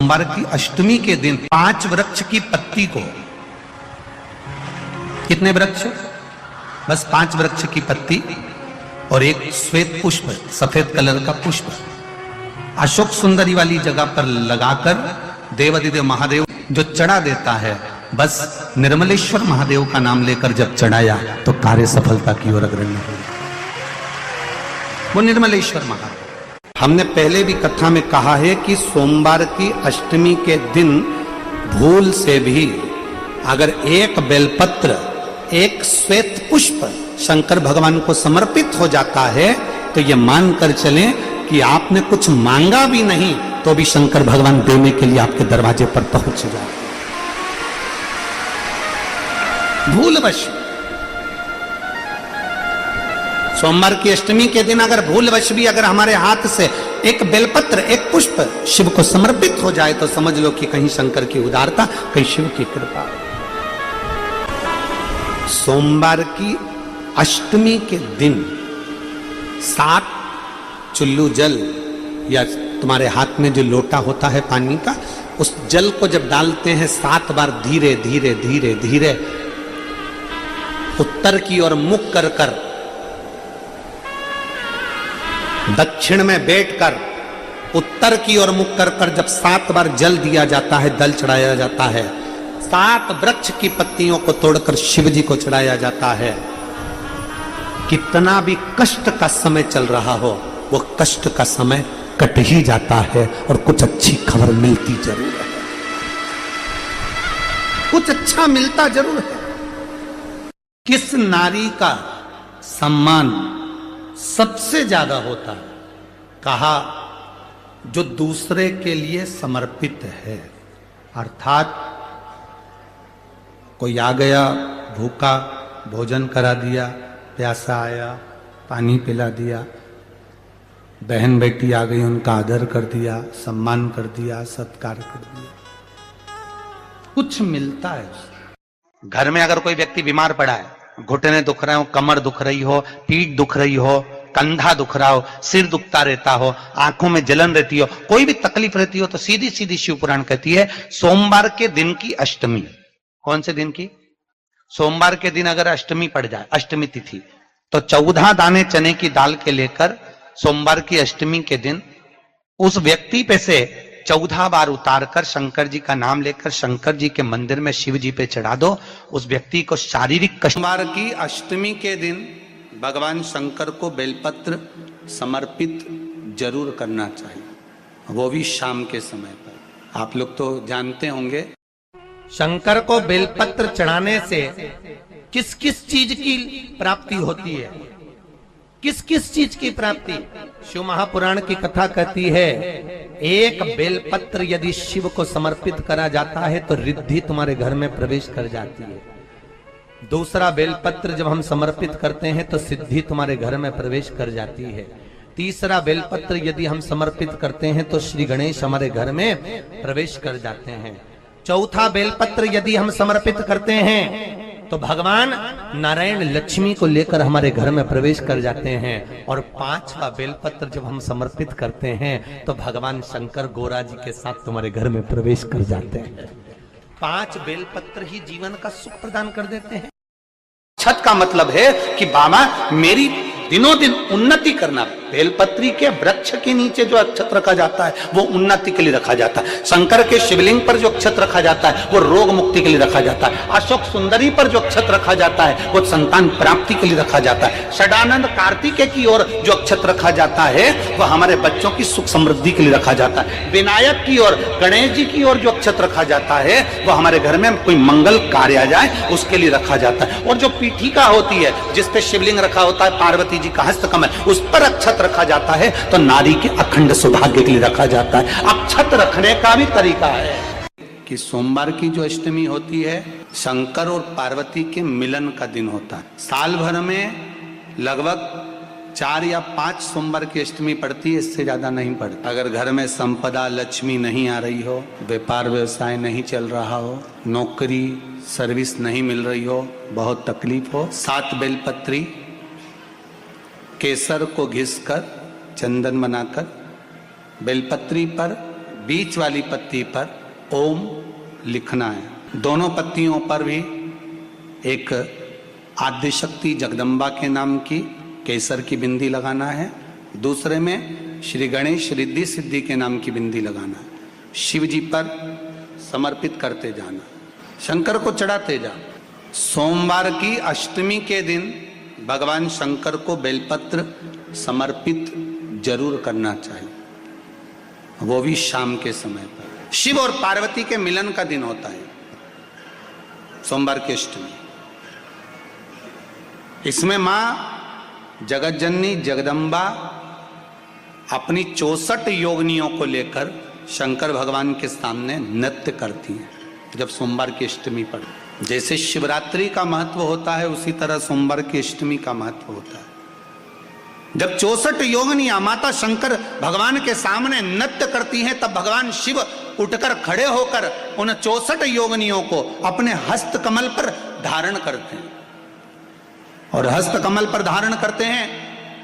सोमवार की अष्टमी के दिन 5 वृक्ष की पत्ती को, कितने वृक्ष? बस 5 वृक्ष की पत्ती और एक श्वेत पुष्प, सफेद कलर का पुष्प अशोक सुंदरी वाली जगह पर लगाकर देवाधिदेव महादेव जो चढ़ा देता है, बस निर्मलेश्वर महादेव का नाम लेकर जब चढ़ाया तो कार्य सफलता की ओर अग्रणी हुई। वो निर्मलेश्वर महादेव। हमने पहले भी कथा में कहा है कि सोमवार की अष्टमी के दिन भूल से भी अगर एक बेलपत्र, एक श्वेत पुष्प शंकर भगवान को समर्पित हो जाता है तो ये मानकर चलें कि आपने कुछ मांगा भी नहीं तो भी शंकर भगवान देने के लिए आपके दरवाजे पर पहुंच जाए। भूलवश सोमवार की अष्टमी के दिन अगर भूलवश भी अगर हमारे हाथ से एक बेलपत्र, एक पुष्प शिव को समर्पित हो जाए तो समझ लो कि कहीं शंकर की उदारता, कहीं शिव की कृपा। सोमवार की अष्टमी के दिन 7 चुल्लू जल या तुम्हारे हाथ में जो लोटा होता है पानी का, उस जल को जब डालते हैं 7 बार धीरे धीरे धीरे धीरे उत्तर की ओर मुख कर कर, दक्षिण में बैठकर उत्तर की ओर मुख कर कर जब 7 बार जल दिया जाता है, दल चढ़ाया जाता है, 7 वृक्ष की पत्तियों को तोड़कर शिव जी को चढ़ाया जाता है। कितना भी कष्ट का समय चल रहा हो, वो कष्ट का समय कट ही जाता है और कुछ अच्छी खबर मिलती जरूर है, कुछ अच्छा मिलता जरूर है। किस नारी का सम्मान सबसे ज्यादा होता है? कहा, जो दूसरे के लिए समर्पित है। अर्थात कोई आ गया भूखा, भोजन करा दिया, प्यासा आया पानी पिला दिया, बहन बेटी आ गई उनका आदर कर दिया, सम्मान कर दिया, सत्कार कर दिया, कुछ मिलता है। घर में अगर कोई व्यक्ति बीमार पड़ा है, घुटने दुख रहे हो, कमर दुख रही हो, पीठ दुख रही हो, कंधा दुख रहा हो, सिर दुखता रहता हो, आंखों में जलन रहती हो, कोई भी तकलीफ रहती हो, तो सीधी सीधी शिव पुराण कहती है सोमवार के दिन की अष्टमी। कौन से दिन की? सोमवार के दिन अगर अष्टमी पड़ जाए, अष्टमी तिथि, तो 14 दाने चने की दाल के लेकर सोमवार की अष्टमी के दिन उस व्यक्ति पे से 14 बार उतारकर शंकर जी का नाम लेकर शंकर जी के मंदिर में शिव जी पे चढ़ा दो। उस व्यक्ति को शारीरिक कष्ट। सोमवार की अष्टमी के दिन भगवान शंकर को बेलपत्र समर्पित जरूर करना चाहिए, वो भी शाम के समय पर। आप लोग तो जानते होंगे शंकर को बेलपत्र चढ़ाने से किस किस चीज की प्राप्ति होती है, किस किस चीज की प्राप्ति? शिव महापुराण की कथा कहती है, एक बेलपत्र यदि शिव को समर्पित करा जाता है तो रिद्धि तुम्हारे घर में प्रवेश कर जाती है। दूसरा बेलपत्र जब हम समर्पित करते हैं तो सिद्धि तुम्हारे घर में प्रवेश कर जाती है। तीसरा बेलपत्र यदि हम समर्पित करते हैं तो श्री गणेश हमारे घर में प्रवेश कर जाते हैं। चौथा बेलपत्र यदि हम समर्पित करते हैं तो भगवान नारायण लक्ष्मी को लेकर हमारे घर में प्रवेश कर जाते हैं। और 5वां बेलपत्र जब हम समर्पित करते हैं तो भगवान शंकर गोरा जी के साथ तुम्हारे घर में प्रवेश कर जाते हैं। 5 बेलपत्र ही जीवन का सुख प्रदान कर देते हैं। छत का मतलब है कि बाबा मेरी दिनों दिन उन्नति करना। बेलपत्री के वृक्ष के नीचे जो अक्षत रखा जाता है वो उन्नति के लिए रखा जाता है। शंकर के शिवलिंग पर जो अक्षत रखा जाता है वो रोग मुक्ति के लिए रखा जाता है। अशोक सुंदरी पर जो अक्षत रखा जाता है वो संतान प्राप्ति के लिए रखा जाता है। षडानंद कार्तिकेय की ओर जो अक्षत रखा जाता है वो हमारे बच्चों की सुख समृद्धि के लिए रखा जाता है। विनायक की ओर, गणेश जी की ओर जो अक्षत रखा जाता है वो हमारे घर में कोई मंगल कार्य आ जाए उसके लिए रखा जाता है। और जो पीठिका होती है जिसपे शिवलिंग रखा होता है, पार्वती जी का हस्तकमल, उस पर अक्षत रखा जाता है तो नारी के अखंड सौभाग्य के लिए रखा जाता है। अक्षत रखने का भी तरीका है कि सोमवार की जो अष्टमी होती है शंकर और पार्वती के मिलन का दिन होता है। साल भर में लगभग 4 या 5 सोमवार की अष्टमी पड़ती है, इससे ज्यादा नहीं पड़ती। अगर घर में संपदा लक्ष्मी नहीं आ रही हो, व्यापार व्यवसाय नहीं चल रहा हो, नौकरी सर्विस नहीं मिल रही हो, बहुत तकलीफ हो, 7 बेलपत्री केसर को घिसकर चंदन बनाकर बेलपत्री पर बीच वाली पत्ती पर ओम लिखना है। दोनों पत्तियों पर भी एक आद्यशक्ति जगदम्बा के नाम की केसर की बिंदी लगाना है, दूसरे में श्री गणेश रिद्धि सिद्धि के नाम की बिंदी लगाना है। शिव जी पर समर्पित करते जाना, शंकर को चढ़ाते जाना। सोमवार की अष्टमी के दिन भगवान शंकर को बेलपत्र समर्पित जरूर करना चाहिए, वो भी शाम के समय पर। शिव और पार्वती के मिलन का दिन होता है सोमवार की अष्टमी। इसमें मां जगतजननी जगदम्बा अपनी 64 योगिनियों को लेकर शंकर भगवान के सामने नृत्य करती हैं जब सोमवार की अष्टमी पर। जैसे शिवरात्रि का महत्व होता है उसी तरह सोमवार की अष्टमी का महत्व होता है। जब 64 योगिनियां माता शंकर भगवान के सामने नृत्य करती हैं तब भगवान शिव उठकर खड़े होकर उन 64 योगिनियों को अपने हस्त कमल पर धारण करते हैं, और हस्त कमल पर धारण करते हैं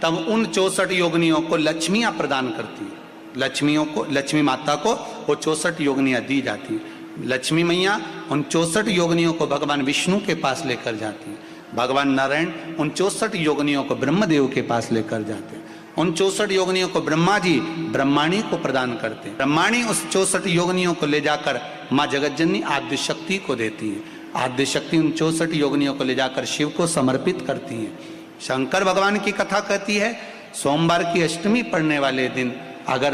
तब उन 64 योगिनियों को लक्ष्मियां प्रदान करती हैं। लक्ष्मियों को, लक्ष्मी माता को वो 64 योगिनियां दी जाती हैं। लक्ष्मी मैया उन 64 योगिनियों को भगवान विष्णु के पास लेकर जाती हैं। भगवान नारायण उन 64 योगिनियों को ब्रह्मदेव के पास लेकर जाते हैं। उन 64 योगिनियों को ब्रह्मा जी ब्रह्माणी को प्रदान करते हैं। ब्रह्माणी उस 64 योगिनियों को ले जाकर माँ जगतजननी आद्य शक्ति को देती है। आद्य शक्ति उन 64 योगिनियों को ले जाकर शिव को समर्पित करती है। शंकर भगवान की कथा कहती है सोमवार की अष्टमी पड़ने वाले दिन अगर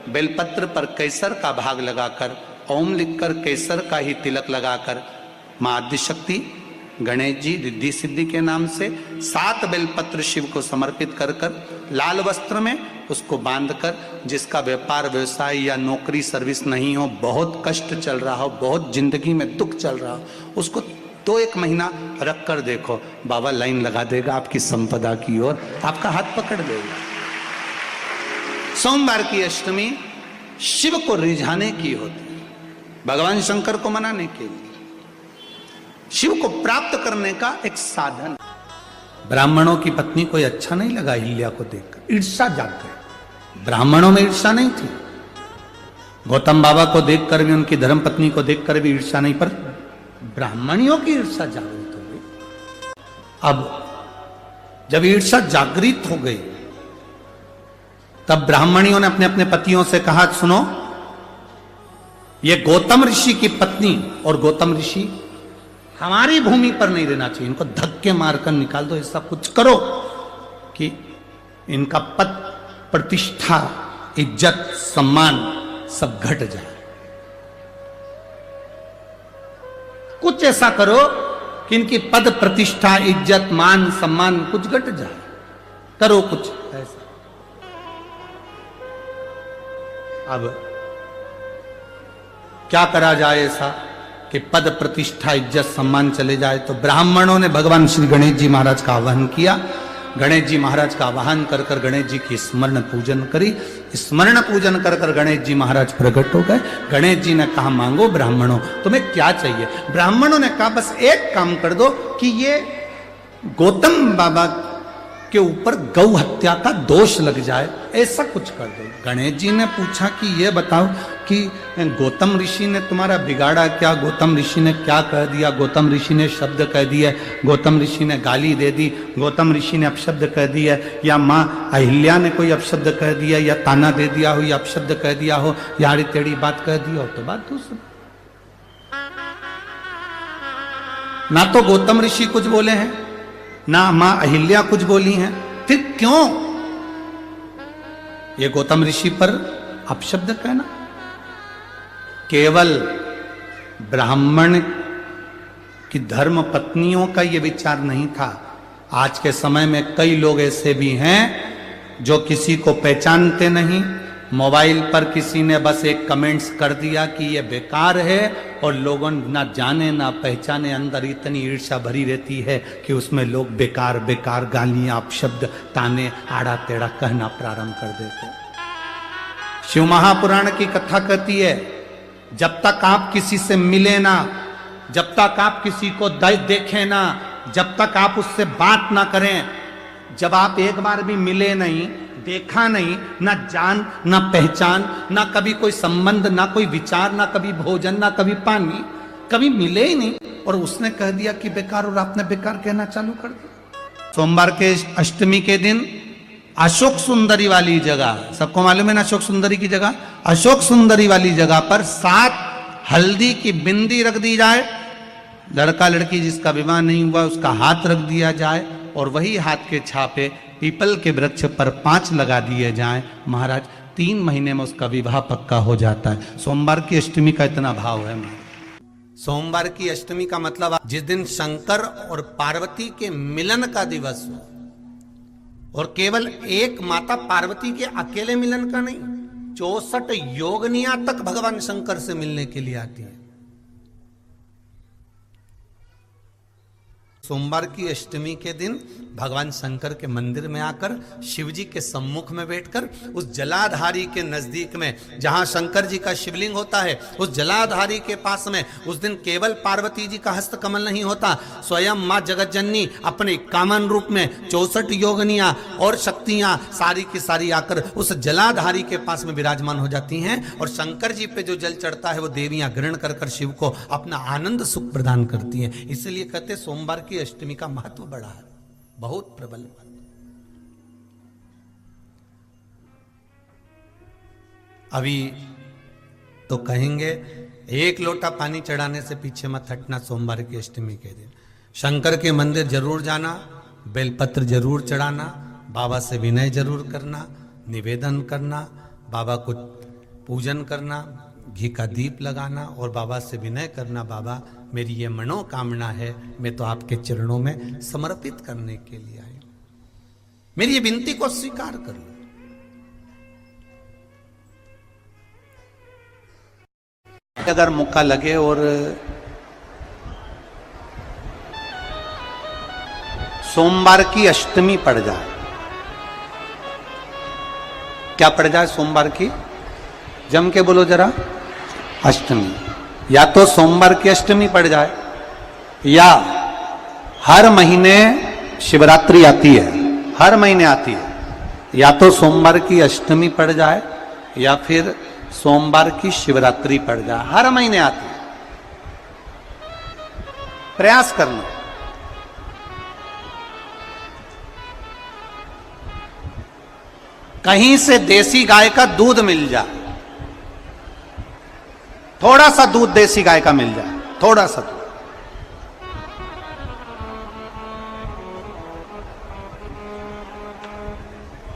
बेलपत्र पर केसर का भाग लगाकर ओम लिखकर केसर का ही तिलक लगाकर माँ आद्य शक्ति गणेश जी रिद्धि सिद्धि के नाम से 7 बेलपत्र शिव को समर्पित कर कर लाल वस्त्र में उसको बांधकर, जिसका व्यापार व्यवसाय या नौकरी सर्विस नहीं हो, बहुत कष्ट चल रहा हो, बहुत जिंदगी में दुख चल रहा हो, उसको 2-1 महीना रख कर देखो, बाबा लाइन लगा देगा आपकी संपदा की ओर, आपका हाथ पकड़ देगा। सोमवार की अष्टमी शिव को रिझाने की होती है, भगवान शंकर को मनाने के लिए, शिव को प्राप्त करने का एक साधन। ब्राह्मणों की पत्नी को अच्छा नहीं लगा अहिल्या को देखकर, ईर्ष्या जाग गई। ब्राह्मणों में ईर्ष्या नहीं थी, गौतम बाबा को देखकर भी, उनकी धर्म पत्नी को देखकर भी ईर्ष्या नहीं, पर ब्राह्मणियों की ईर्ष्या जागृत हो गई। अब जब ईर्ष्या जागृत हो गई तब ब्राह्मणियों ने अपने अपने पतियों से कहा, सुनो, ये गौतम ऋषि की पत्नी और गौतम ऋषि हमारी भूमि पर नहीं रहना चाहिए, इनको धक्के मारकर निकाल दो, ऐसा कुछ करो कि इनका पद प्रतिष्ठा इज्जत सम्मान सब घट जाए। कुछ ऐसा करो कि इनकी पद प्रतिष्ठा इज्जत मान सम्मान कुछ घट जाए, करो कुछ ऐसा। अब क्या करा जाए ऐसा कि पद प्रतिष्ठा इज्जत सम्मान चले जाए? तो ब्राह्मणों ने भगवान श्री गणेश जी महाराज का आह्वान किया। गणेश जी महाराज का आह्वान कर कर गणेश जी की स्मरण पूजन करी। स्मरण पूजन कर कर गणेश जी महाराज प्रकट हो गए। गणेश जी ने कहा, मांगो ब्राह्मणों, तुम्हें क्या चाहिए? ब्राह्मणों ने कहा, बस एक काम कर दो कि ये गौतम बाबा के ऊपर गौ हत्या का दोष लग जाए, ऐसा कुछ कर दो। गणेश जी ने पूछा कि ये बताओ कि गौतम ऋषि ने तुम्हारा बिगाड़ा क्या? गौतम ऋषि ने क्या कह दिया? गौतम ऋषि ने शब्द कह दिया, गौतम ऋषि ने गाली दे दी, गौतम ऋषि ने अपशब्द कह दिया, या माँ अहिल्या ने कोई अपशब्द कह दिया, या ताना दे दिया हो, या अपशब्द कह दिया हो, या आड़ी टेढ़ी बात कह दी हो, तो बात दूसरी। ना तो गौतम ऋषि कुछ बोले हैं, ना मां अहिल्या कुछ बोली हैं, फिर क्यों ये गौतम ऋषि पर अपशब्द कहना? केवल ब्राह्मण की धर्म पत्नियों का ये विचार नहीं था। आज के समय में कई लोग ऐसे भी हैं जो किसी को पहचानते नहीं, मोबाइल पर किसी ने बस एक कमेंट्स कर दिया कि ये बेकार है, और लोगों ना जाने ना पहचाने अंदर इतनी ईर्ष्या भरी रहती है कि उसमें लोग बेकार बेकार गालियां अपशब्द ताने आड़ा टेढ़ा कहना प्रारंभ कर देते। शिव महापुराण की कथा कहती है, जब तक आप किसी से मिले ना, जब तक आप किसी को देखें ना, जब तक आप उससे बात ना करें, जब आप एक बार भी मिले नहीं, देखा नहीं, ना जान, ना पहचान, ना कभी कोई संबंध, ना कोई विचार, ना कभी भोजन, ना कभी पानी, कभी मिले ही नहीं, और उसने कह दिया कि बेकार, और आपने बेकार कहना चालू कर दिया। सोमवार के अष्टमी के दिन अशोक सुंदरी वाली जगह, सबको मालूम है ना अशोक सुंदरी की जगह, अशोक सुंदरी वाली जगह पर 7 हल्दी की बिंदी रख दी जाए, लड़का लड़की जिसका विवाह नहीं हुआ उसका हाथ रख दिया जाए, और वही हाथ के छापे पीपल के वृक्ष पर 5 लगा दिए जाएं। महाराज 3 महीने में उसका विवाह पक्का हो जाता है। सोमवार की अष्टमी का इतना भाव है। सोमवार की अष्टमी का मतलब जिस दिन शंकर और पार्वती के मिलन का दिवस हो, और केवल एक माता पार्वती के अकेले मिलन का नहीं, 64 योगनियां तक भगवान शंकर से मिलने के लिए आती है। सोमवार की अष्टमी के दिन भगवान शंकर के मंदिर में आकर शिव जी के सम्मुख में बैठकर उस जलाधारी के नजदीक में जहां शंकर जी का शिवलिंग होता है, उस जलाधारी के पास में उस दिन केवल पार्वती जी का हस्त कमल नहीं होता, स्वयं मां जगत जननी अपने कामन रूप में 64 योगनियां और शक्तियां सारी की सारी आकर उस जलाधारी के पास में विराजमान हो जाती हैं, और शंकर जी पे जो जल चढ़ता है वो देवियां ग्रहण कर कर शिव को अपना आनंद सुख प्रदान करती हैं। इसलिए कहते सोमवार की अष्टमी का महत्व बड़ा है, बहुत प्रबल। अभी तो कहेंगे 1 लोटा पानी चढ़ाने से पीछे मत हटना सोमवार की अष्टमी के दिन। शंकर के मंदिर जरूर जाना, बेलपत्र जरूर चढ़ाना, बाबा से विनय जरूर करना, निवेदन करना, बाबा को पूजन करना, घी का दीप लगाना और बाबा से विनय करना, बाबा मेरी ये मनोकामना है, मैं तो आपके चरणों में समर्पित करने के लिए आई, मेरी ये विनती को स्वीकार कर लो। अगर मौका लगे और सोमवार की अष्टमी पड़ जाए, क्या पड़ जाए सोमवार की, जम के बोलो जरा, अष्टमी, या तो सोमवार की अष्टमी पड़ जाए, या हर महीने शिवरात्रि आती है, हर महीने आती है, या तो सोमवार की अष्टमी पड़ जाए या फिर सोमवार की शिवरात्रि पड़ जाए, हर महीने आती है। प्रयास करना। कहीं से देसी गाय का दूध मिल जाए, थोड़ा सा दूध देसी गाय का मिल जाए, थोड़ा सा दूध,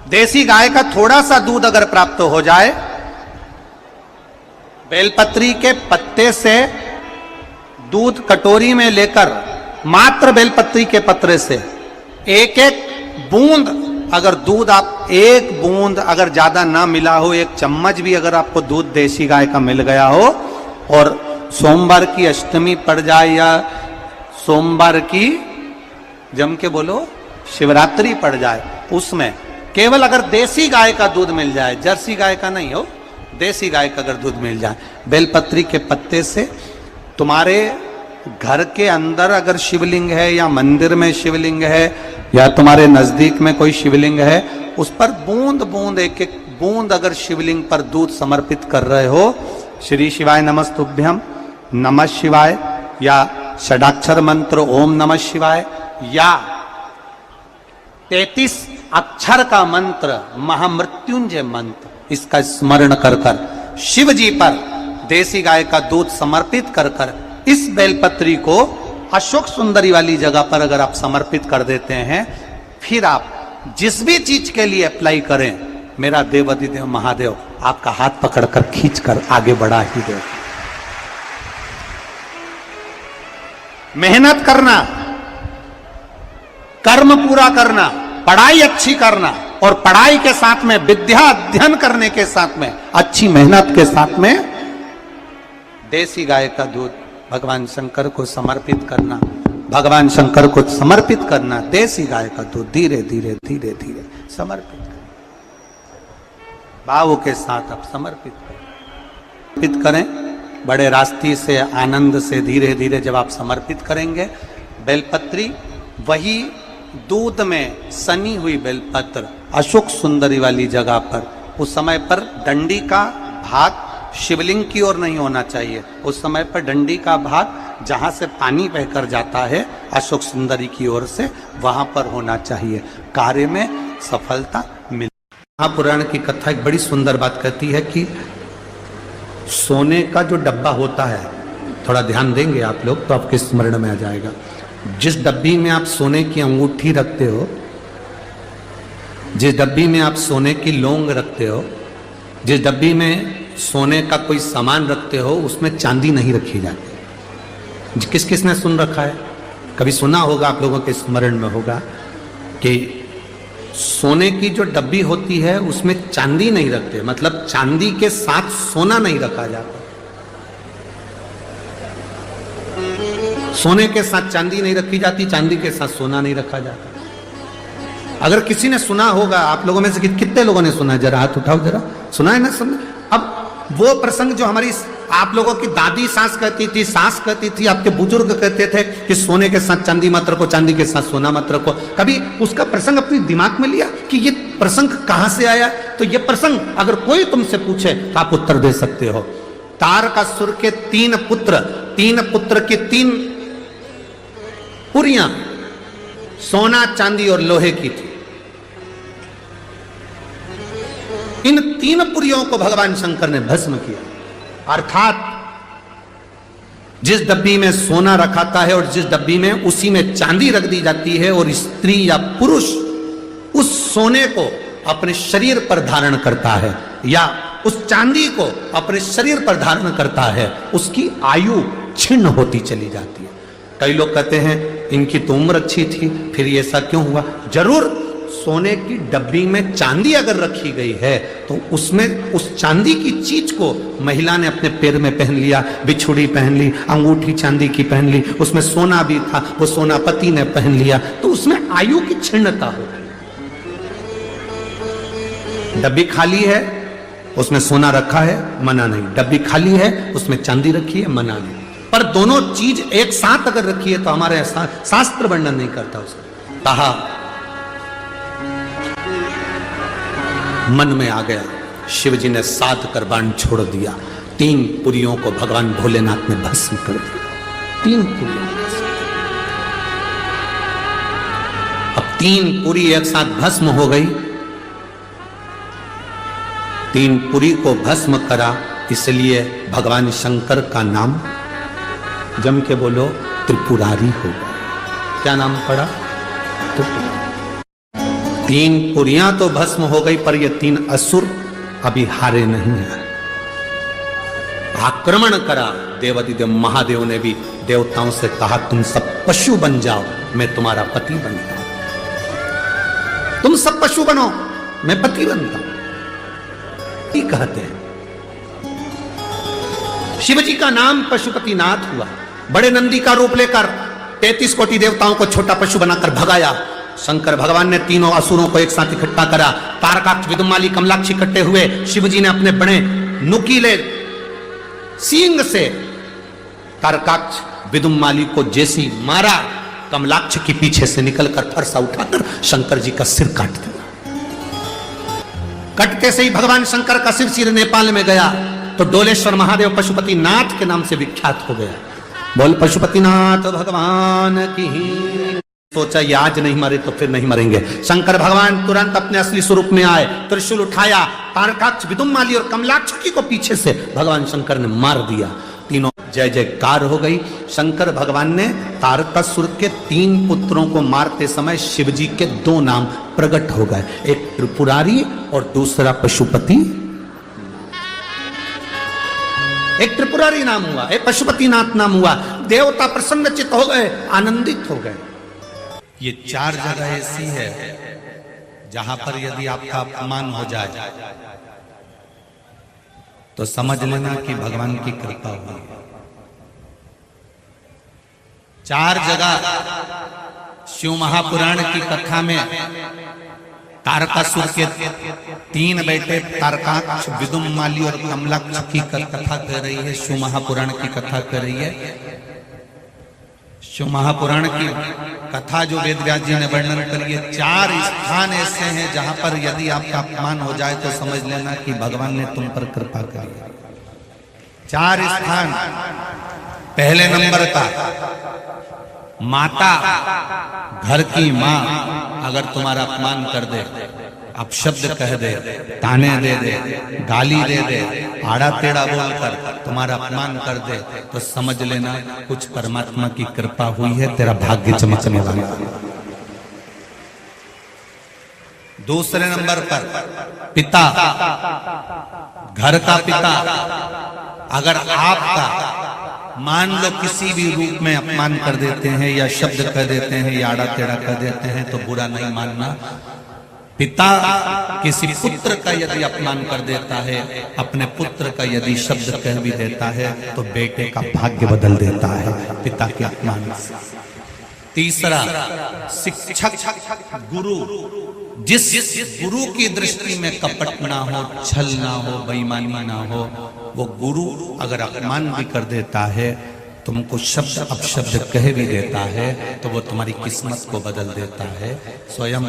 देसी गाय का थोड़ा सा दूध अगर प्राप्त हो जाए, बेलपत्री के पत्ते से दूध कटोरी में लेकर, मात्र बेलपत्री के पत्रे से एक एक बूंद अगर दूध, आप एक बूंद अगर ज्यादा ना मिला हो, 1 चम्मच भी अगर आपको दूध देसी गाय का मिल गया हो, और सोमवार की अष्टमी पड़ जाए या सोमवार की, जम के बोलो, शिवरात्रि पड़ जाए, उसमें केवल अगर देसी गाय का दूध मिल जाए, जर्सी गाय का नहीं हो, देसी गाय का अगर दूध मिल जाए, बेलपत्री के पत्ते से, तुम्हारे घर के अंदर अगर शिवलिंग है या मंदिर में शिवलिंग है या तुम्हारे नजदीक में कोई शिवलिंग है, उस पर बूंद बूंद, एक एक बूंद अगर शिवलिंग पर दूध समर्पित कर रहे हो, श्री शिवाय नमस्तुभ्यम, नमः शिवाय, या षडाक्षर मंत्र ओम नमः शिवाय, या 33 अक्षर का मंत्र महामृत्युंजय मंत्र, इसका स्मरण कर कर शिव जी पर देसी गाय का दूध समर्पित कर कर इस बेलपत्री को अशोक सुंदरी वाली जगह पर अगर आप समर्पित कर देते हैं, फिर आप जिस भी चीज के लिए अप्लाई करें, मेरा देव अधिदेव महादेव आपका हाथ पकड़कर खींचकर आगे बढ़ा ही दे। मेहनत करना, कर्म पूरा करना, पढ़ाई अच्छी करना, और पढ़ाई के साथ में विद्या अध्ययन करने के साथ में अच्छी मेहनत के साथ में देसी गाय का दूध भगवान शंकर को समर्पित करना, भगवान शंकर को समर्पित करना, देसी गाय का दूध धीरे धीरे धीरे धीरे समर्पित करें, भाव के साथ आप समर्पित करें, बड़े रास्ते से आनंद से धीरे धीरे जब आप समर्पित करेंगे, बेलपत्री वही दूध में सनी हुई बेलपत्र अशोक सुंदरी वाली जगह पर, उस समय पर डंडी का भाग शिवलिंग की ओर नहीं होना चाहिए, उस समय पर डंडी का भाग जहां से पानी बहकर जाता है अशोक सुंदरी की ओर से, वहां पर होना चाहिए। कार्य में सफलता मिल। महापुराण की कथा एक बड़ी सुंदर बात कहती है कि सोने का जो डब्बा होता है, थोड़ा ध्यान देंगे आप लोग तो आपके स्मरण में आ जाएगा। जिस डब्बी में आप सोने की अंगूठी रखते हो, जिस डब्बी में आप सोने की लौंग रखते हो, जिस डब्बी में सोने का कोई सामान रखते हो, उसमें चांदी नहीं रखी जाती। किस किस ने सुन रखा है, कभी सुना होगा, आप लोगों के स्मरण में होगा कि सोने की जो डब्बी होती है उसमें चांदी नहीं रखते, मतलब चांदी के साथ सोना नहीं रखा जाता। सोने के साथ चांदी नहीं रखी जाती, चांदी के साथ सोना नहीं रखा जाता। अगर किसी ने सुना होगा, आप लोगों में से कितने लोगों ने सुना है, जरा हाथ उठाओ, जरा सुना है ना सुना। अब वो प्रसंग जो हमारी आप लोगों की दादी सास कहती थी, सास कहती थी, आपके बुजुर्ग कहते थे कि सोने के साथ चांदी मत रखो, चांदी के साथ सोना मत रखो, कभी उसका प्रसंग अपने दिमाग में लिया कि ये प्रसंग कहां से आया? तो ये प्रसंग अगर कोई तुमसे पूछे तो आप उत्तर दे सकते हो। तारकासुर के तीन पुत्र की 3 पुरियां सोना, चांदी और लोहे की थी। इन 3 पुरियों को भगवान शंकर ने भस्म किया, अर्थात जिस डब्बी में सोना रखाता है और जिस डब्बी में उसी में चांदी रख दी जाती है, और स्त्री या पुरुष उस सोने को अपने शरीर पर धारण करता है या उस चांदी को अपने शरीर पर धारण करता है, उसकी आयु छिन्न होती चली जाती है। कई लोग कहते हैं इनकी तो उम्र अच्छी थी, फिर ये ऐसा क्यों हुआ? जरूर सोने की डब्बी में चांदी अगर रखी गई है तो उसमें उस चांदी की चीज को महिला ने अपने पैर में पहन लिया, बिछुड़ी पहन ली, अंगूठी चांदी की पहन ली, उसमें सोना भी था, वो सोना पति ने पहन लिया, तो उसमें आयु की क्षीणता हो गई। डब्बी खाली है, उसमें सोना रखा है, मना नहीं। डब्बी खाली है, उसमें चांदी रखी है, मना नहीं। पर दोनों चीज एक साथ अगर रखी है तो हमारे शास्त्र वर्णन नहीं करता उसका। कहा मन में आ गया, शिव जी ने 7 कर बाण छोड़ दिया, 3 पुरियों को भगवान भोलेनाथ ने भस्म कर दिया। 3 पुरियों, अब 3 पुरी एक साथ भस्म हो गई। 3 पुरी को भस्म करा, इसलिए भगवान शंकर का नाम जम के बोलो त्रिपुरारी हो गया। क्या नाम पड़ा? 3 पुरियां तो भस्म हो गई, पर ये 3 असुर अभी हारे नहीं है। आक्रमण करा, देवादिदेव महादेव ने भी देवताओं से कहा तुम सब पशु बन जाओ, मैं तुम्हारा पति बनता हूं। तुम सब पशु बनो, मैं पति बनता हूं। कहते हैं शिव जी का नाम पशुपतिनाथ हुआ। बड़े नंदी का रूप लेकर 33 कोटि देवताओं को छोटा पशु बनाकर भगाया। शंकर भगवान ने तीनों असुरों को एक साथ इकट्ठा करा। तारकाक्ष, विदुमाली, कमलाक्ष इकट्ठे हुए। शिव जी ने अपने बड़े नुकीले सींग से तारकाक्ष, विदुमाली को जैसी मारा, कमलाक्ष के पीछे से निकलकर फरसा उठाकर शंकर जी का सिर काट दिया। कटते से ही भगवान शंकर का सिर सीधे नेपाल में गया तो डोलेश्वर महादेव पशुपतिनाथ के नाम से विख्यात हो गया। बोल पशुपतिनाथ भगवान की। सोचा ये आज नहीं मरे तो फिर नहीं मरेंगे। शंकर भगवान तुरंत अपने असली स्वरूप में आए, त्रिशूल उठाया, तारकाक्ष, विदुमाली और कमलाक्ष को पीछे से भगवान शंकर ने मार दिया। तीनों जय जयकार हो गई। शंकर भगवान ने तारकासुर के 3 पुत्रों को मारते समय शिव जी के 2 नाम प्रकट हो गए, एक त्रिपुरारी और दूसरा पशुपति। एक त्रिपुरारी नाम हुआ, एक पशुपतिनाथ नाम हुआ। देवता प्रसन्नचित्त हो गए, आनंदित हो गए। ये 4 जगह ऐसी है जहां पर यदि आपका अपमान हो जाए तो समझ लेना कि भगवान की कृपा हुई। 4 जगह शिव महापुराण की कथा में तारकासुर के 3 बेटे तारकाक्ष, विदुमाली और कमलाक्ष की कथा कर रही है। शिव महापुराण की कथा कर रही है। शिव महापुराण की कथा जो वेदव्यास जी ने वर्णन करी है, 4 स्थान ऐसे हैं जहां पर यदि आपका अपमान हो जाए तो समझ लेना कि भगवान ने तुम पर कृपा करी है। 4 स्थान। पहले नंबर का, माता, घर की माँ अगर तुम्हारा अपमान कर दे, अपशब्द कह दे, ताने दे दे, गाली दे दे, आड़ा टेढ़ा बोलकर तुम्हारा अपमान कर दे, तो समझ लेना कुछ परमात्मा की कृपा हुई है, तेरा भाग्य चमकने वाला। दूसरे नंबर पर पिता, घर का पिता अगर आपका मान लो किसी भी रूप में अपमान कर देते हैं या शब्द कह देते हैं या आड़ा टेढ़ा कर देते हैं तो बुरा नहीं मानना। पिता किसी पुत्र का यदि अपमान कर देता है, अपने पुत्र का यदि शब्द कह भी देता है तो बेटे का भाग्य बदल देता है पिता के अपमान से। तीसरा, शिक्षक, गुरु, जिस गुरु की दृष्टि में कपट ना हो, छल ना हो, बेईमानी ना हो, वो गुरु अगर अपमान भी कर देता है, तुमको शब्द अपशब्द कह भी देता है, तो वो तुम्हारी किस्मत को बदल देता है। स्वयं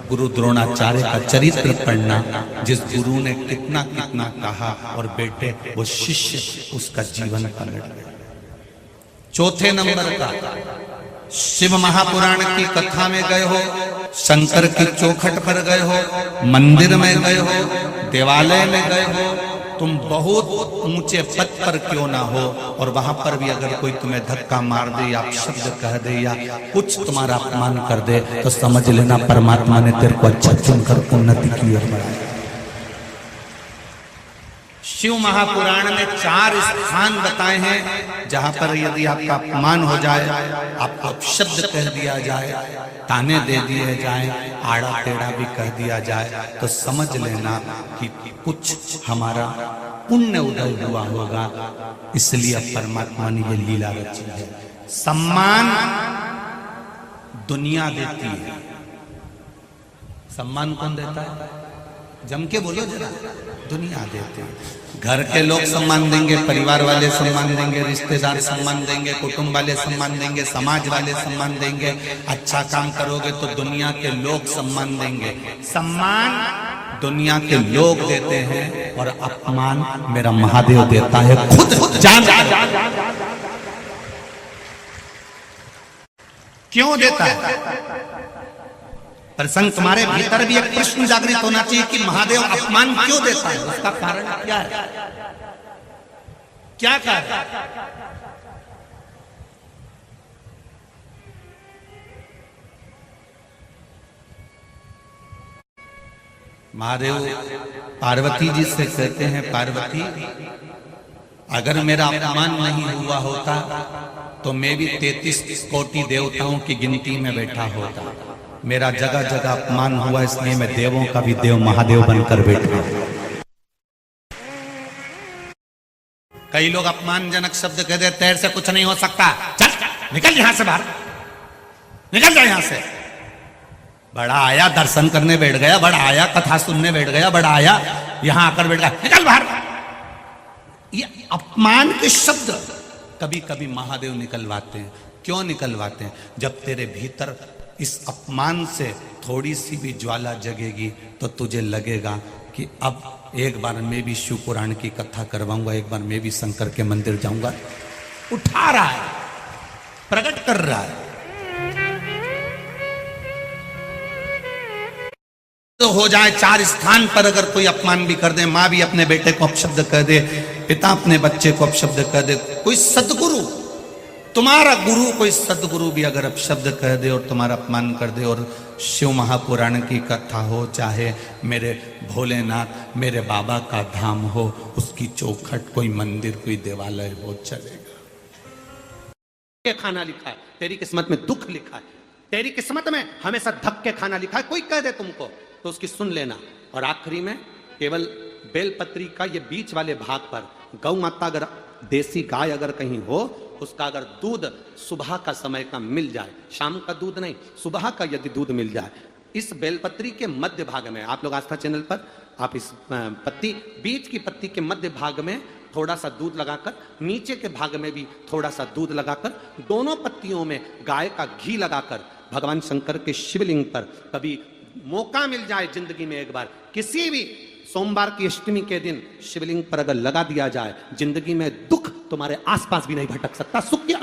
गुरु द्रोणाचार्य का चरित्र पढ़ना, जिस गुरु ने कितना कितना कहा और बेटे वो शिष्य उसका जीवन पलट गया। चौथे नंबर का, शिव महापुराण की कथा में गए हो, शंकर की चौखट पर गए हो, मंदिर में गए हो, देवालय में गए हो, तुम बहुत ऊंचे पद पर क्यों ना हो और वहां पर भी अगर कोई तुम्हें धक्का मार दे या शब्द कह दे या कुछ तुम्हारा अपमान कर दे, तो समझ लेना परमात्मा ने तेरे को अच्छा चुनकर उन्नति की ओर बढ़ाया। शिव महापुराण में 4 स्थान बताए हैं जहां पर यदि आपका अपमान हो जाए, आपको अपशब्द कह दिया जाए, ताने दे दिए जाए, आड़ा टेढ़ा भी कह दिया जाए, तो समझ लेना कि कुछ हमारा पुण्य उदय हुआ होगा, इसलिए परमात्मा ने ये लीला रची है। सम्मान दुनिया देती है, सम्मान कौन देता है? जम के बोलो जरा। दुनिया देते हैं। घर के लोग सम्मान देंगे, परिवार वाले सम्मान देंगे, रिश्तेदार सम्मान देंगे, कुटुंब वाले सम्मान देंगे, समाज वाले सम्मान देंगे। अच्छा काम करोगे तो दुनिया के लोग सम्मान देंगे। सम्मान दुनिया के लोग देते हैं और अपमान मेरा महादेव देता है खुद जान। क्यों देता है? प्रसंग तुम्हारे भीतर भी एक प्रश्न जागृत होना चाहिए कि महादेव अपमान क्यों देता है, उसका कारण क्या है? क्या कारण? महादेव पार्वती जी से कहते हैं, पार्वती अगर मेरा अपमान नहीं हुआ होता तो मैं भी 33 कोटि देवताओं की गिनती में बैठा होता। मेरा जगह जगह अपमान हुआ, इसलिए मैं देवों का भी देव महादेव बनकर बैठा। कई लोग अपमानजनक शब्द कह देते, तेरे से कुछ नहीं हो सकता, चल निकल यहां से बाहर, निकल जा यहां से। बड़ा आया दर्शन करने बैठ गया, बड़ा आया कथा सुनने बैठ गया, बड़ा आया यहां आकर बैठ गया, निकल बाहर। ये अपमान के शब्द कभी कभी महादेव निकलवाते हैं। क्यों निकलवाते हैं? जब तेरे भीतर इस अपमान से थोड़ी सी भी ज्वाला जगेगी तो तुझे लगेगा कि अब एक बार मैं भी शिव पुराण की कथा करवाऊंगा, एक बार मैं भी शंकर के मंदिर जाऊंगा। उठा रहा है, प्रकट कर रहा है। तो हो जाए 4 स्थान पर अगर कोई अपमान भी कर दे, माँ भी अपने बेटे को अपशब्द कह दे, पिता अपने बच्चे को अपशब्द कह दे, कोई सदगुरु, तुम्हारा गुरु, कोई सदगुरु भी अगर अपशब्द कह दे और तुम्हारा अपमान कर दे, और शिव महापुराण की कथा हो, चाहे मेरे भोलेनाथ मेरे बाबा का धाम हो, उसकी चौखट, कोई मंदिर, कोई देवालय हो, चलेगा। ये खाना लिखा है, तेरी किस्मत में दुख लिखा है, तेरी किस्मत में हमेशा धक्के खाना लिखा है, कोई कह दे तुमको तो उसकी सुन लेना। और आखिरी में केवल बेलपत्री का ये बीच वाले भाग पर गौ माता, अगर देसी गाय अगर कहीं हो, उसका अगर दूध सुबह का समय का मिल जाए, शाम का दूध नहीं, सुबह का यदि दूध मिल जाए, इस बेलपत्री के मध्य भाग में, आप लोग आस्था चैनल पर आप इस पत्ती, बीच की पत्ती के मध्य भाग में थोड़ा सा दूध लगाकर, नीचे के भाग में भी थोड़ा सा दूध लगाकर, दोनों पत्तियों में गाय का घी लगाकर भगवान शंकर के शिवलिंग पर कभी मौका मिल जाए जिंदगी में एक बार, किसी भी सोमवार की अष्टमी के दिन शिवलिंग पर अगर लगा दिया जाए, जिंदगी में दुख तुम्हारे आसपास भी नहीं भटक सकता, सुख की